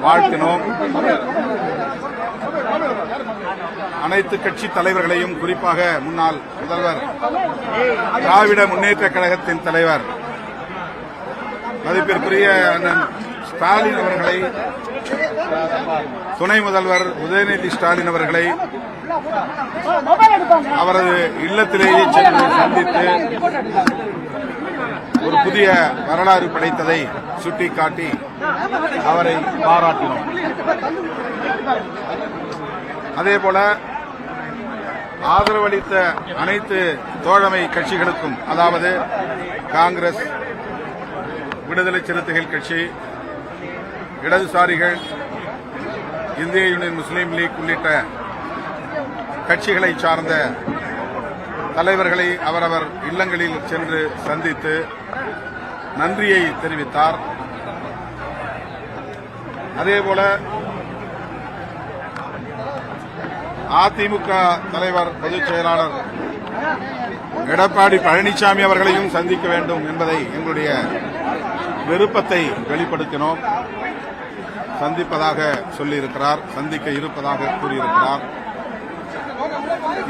வாழ்த்தினோம். அனைத்து கட்சி தலைவர்களையும், குறிப்பாக முன்னாள் முதல்வர் திராவிட முன்னேற்ற கழகத்தின் தலைவர் மதிப்பிற்குரிய அண்ணன் ஸ்டாலின் அவர்களை, துணை முதல்வர் உதயநிதி ஸ்டாலின் அவர்களை அவரது இல்லத்திலேயே சென்று சந்தித்து ஒரு புதிய வரலாறு படைத்ததை சுட்டிக்காட்டி அவரை பாராட்டினோம். அதேபோல ஆதரவளித்த அனைத்து தோழமை கட்சிகளுக்கும், அதாவது காங்கிரஸ், விடுதலை சிறுத்தைகள் கட்சி, இடதுசாரிகள், இந்திய யூனியன் முஸ்லீம் லீக் உள்ளிட்ட கட்சிகளை சார்ந்த தலைவர்களை அவரவர் இல்லங்களில் சென்று சந்தித்து நன்றியை தெரிவித்தார். அதேபோல அதிமுக தலைவர், பொதுச் செயலாளர் எடப்பாடி பழனிசாமி அவர்களையும் சந்திக்க வேண்டும் என்பதை எங்களுடைய விருப்பத்தை வெளிப்படுத்தினோம். சந்திப்பதாக சொல்லியிருக்கிறார், சந்திக்க இருப்பதாக கூறியிருக்கிறார்.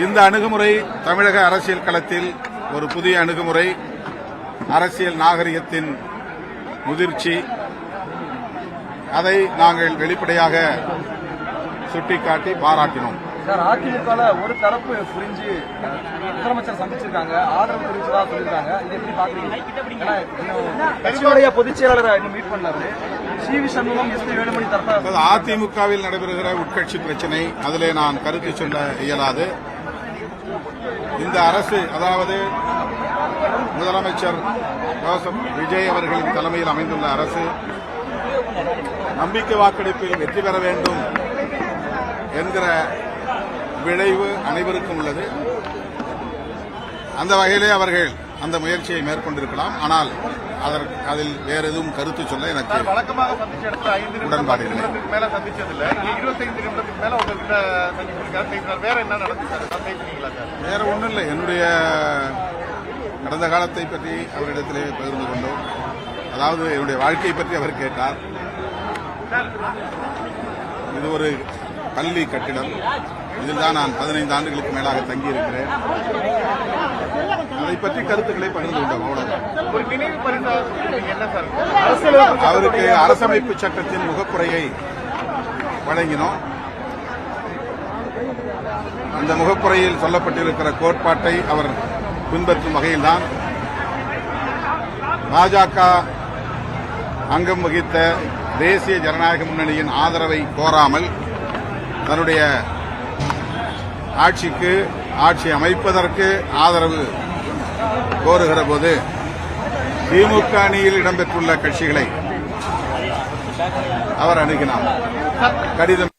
இந்த அணுகுமுறை தமிழக அரசியல் களத்தில் ஒரு புதிய அணுகுமுறை, அரசியல் நாகரிகத்தின் முதிர்ச்சி. அதை நாங்கள் வெளிப்படையாக சுட்டிக்காட்டி பாராட்டினோம். சார், அதிமுக ஒரு தரப்பு புரிஞ்சு முதலமைச்சர் சந்திச்சிருக்காங்க, ஆதரவு தெரிவிச்சதா சொல்லியிருக்காங்க. இதை எப்படி பாக்குறீங்க? கட்சியுடைய பொதுச் செயலாளரை இன்னும் மீட் பண்ணாரு. சி.வி. சண்முகம், எஸ்.பி. வேலுமணி தரப்பு அதிமுகவில் நடைபெறுகிற உட்கட்சி பிரச்சினை, அதிலே நான் கருத்து சொல்ல இயலாது. இந்த அரசு, அதாவது முதலமைச்சர் ஜோசப் விஜய் அவர்களின் தலைமையில் அமைந்துள்ள அரசு நம்பிக்கை வாக்கெடுப்பில் வெற்றி பெற வேண்டும் என்கிற விளைவு அனைவருக்கும் உள்ளது. அந்த வகையிலே அவர்கள் அந்த முயற்சியை மேற்கொண்டிருக்கலாம். ஆனால் அதில் வேற எதுவும் கருத்து சொல்ல எனக்கு உடன்பாடு இல்லை. வேற ஒன்றும் இல்லை. என்னுடைய கடந்த காலத்தை பற்றி அவரிடத்திலே பகிர்ந்து கொண்டோம். அதாவது என்னுடைய வாழ்க்கையை பற்றி அவர் கேட்டார். இது ஒரு பள்ளி கட்டிடம். இதில் தான் நான் 15 ஆண்டுகளுக்கு மேலாக தங்கியிருக்கிறேன். அதை பற்றி கருத்துக்களை பகிர்ந்து கொண்டோம். அவ்வளவுதான். அவருக்கு அரசமைப்பு சட்டத்தின் முகப்புரையை வழங்கினோம். அந்த முகப்புரையில் சொல்லப்பட்டிருக்கிற கோட்பாட்டை அவர் பின்பற்றும் வகையில்தான் பாஜக அங்கம் வகித்த தேசிய ஜனநாயக முன்னணியின் ஆதரவை கோராமல் தன்னுடைய ஆட்சி அமைப்பதற்கு ஆதரவு கோருகிற போது திமுக அணியில் இடம்பெற்றுள்ள கட்சிகளை அவர் அணுகினார். கடிதம்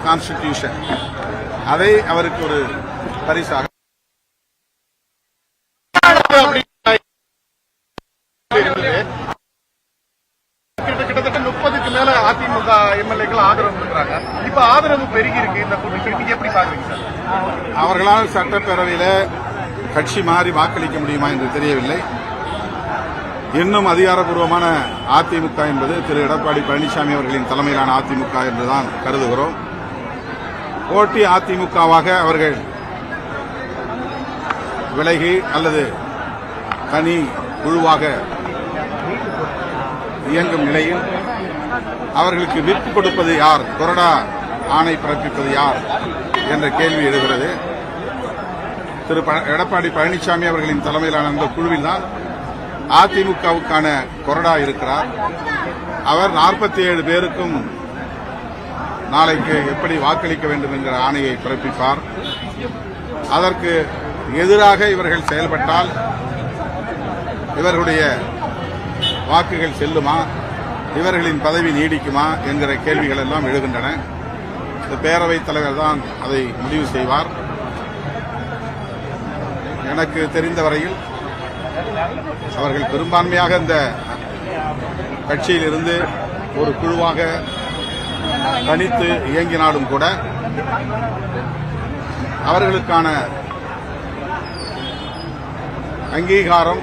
கான்ஸ்டிடியூஷன், அதை அவருக்கு ஒரு பரிசாக கிட்டத்தட்ட 30க்கு மேல அதிமுக எம்எல்ஏக்கள் ஆதரவு கொடுக்குறாங்க. இப்ப ஆதரவு பெருகி இருக்கு. இந்த கூட்டணிக்கு எப்படி பாக்குறீங்க சார்? அவர்களால் சட்டப்பேரவையில் கட்சி மாறி வாக்களிக்க முடியுமா என்று தெரியவில்லை. இன்னும் அதிகாரப்பூர்வமான அதிமுக என்பது திரு எடப்பாடி பழனிசாமி அவர்களின் தலைமையிலான அதிமுக என்றுதான் கருதுகிறோம். போட்டி அதிமுகவாக அவர்கள் விலகி அல்லது தனி குழுவாக இயங்கும் நிலையில் அவர்களுக்கு விப்பு கொடுப்பது யார், கொறடா ஆணை பிறப்பிப்பது யார் என்ற கேள்வி எழுகிறது. திரு எடப்பாடி பழனிசாமி அவர்களின் தலைமையிலான அந்த குழுவில் தான் அதிமுகவுக்கான கொறடா இருக்கிறார். அவர் 47 பேருக்கும் நாளைக்கு எப்படி வாக்களிக்க வேண்டும் என்கிற ஆணையை பிறப்பிப்பார். அதற்கு எதிராக இவர்கள் செயல்பட்டால் இவர்களுடைய வாக்குகள் செல்லுமா, இவர்களின் பதவி நீடிக்குமா என்கிற கேள்விகள் எல்லாம் எழுகின்றன. இந்த பேரவைத் தலைவர் தான் அதை முடிவு செய்வார். எனக்கு தெரிந்த வரையில் அவர்கள் பெரும்பான்மையாக இந்த கட்சியில் இருந்து ஒரு குழுவாக தனித்து இயங்கினாலும் கூட அவர்களுக்கான அங்கீகாரம்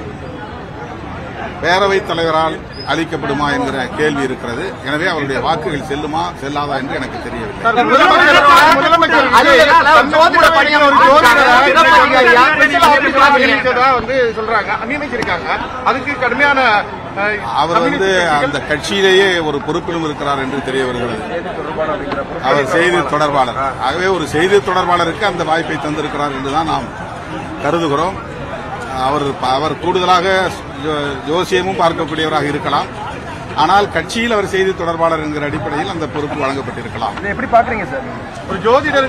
பேரவைத் தலைவரால் அளிக்கப்படுமா என்கிற கேள்வி இருக்கிறது. எனவே அவருடைய வாக்குகள் செல்லுமா செல்லாதா என்று எனக்கு தெரியவில்லை. முதலமைச்சர் சொல்றாங்க, நியமிச்சிருக்காங்க. அதுக்கு கடுமையான அவர் அந்த கட்சியிலேயே ஒரு பொறுப்பிலும் இருக்கிறார் என்று தெரிய வருகிறது. அவர் செய்தி தொடர்பாளர். ஆகவே ஒரு செய்தி தொடர்பாளருக்கு அந்த வாய்ப்பை தந்திருக்கிறார் என்றுதான் நாம் கருதுகிறோம். அவர் கூடுதலாக ஜோசியமும் பார்க்கக்கூடியவராக இருக்கலாம். ஆனால் கட்சியில் அவர் செய்தி தொடர்பாளர் என்கிற அடிப்படையில் அந்த பொறுப்பு வழங்கப்பட்டிருக்கலாம். எப்படி பாக்குறீங்க சார்? ஒரு ஜோதிடர்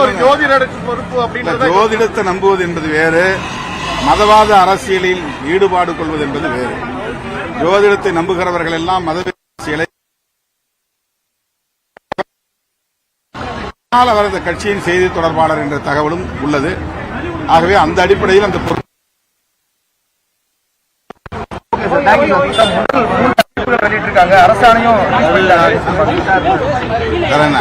ஒரு ஜோதிடருக்கு பொறுப்பு அப்படின்றது, ஜோதிடத்தை நம்புவது என்பது வேறு, மதவாத அரசியலில் ஈடுபாடு கொள்வது என்பது வேறு. ஜோதிடத்தை நம்புகிறவர்கள் எல்லாம் மத அரசியலை அவர் அந்த கட்சியின் செய்தி தொடர்பாளர் என்ற தகவலும் உள்ளது. ஆகவே அந்த அடிப்படையில் அந்த பொறுப்பு வெளியிட்டிருக்காங்க. அரசாணையும் வேற என்ன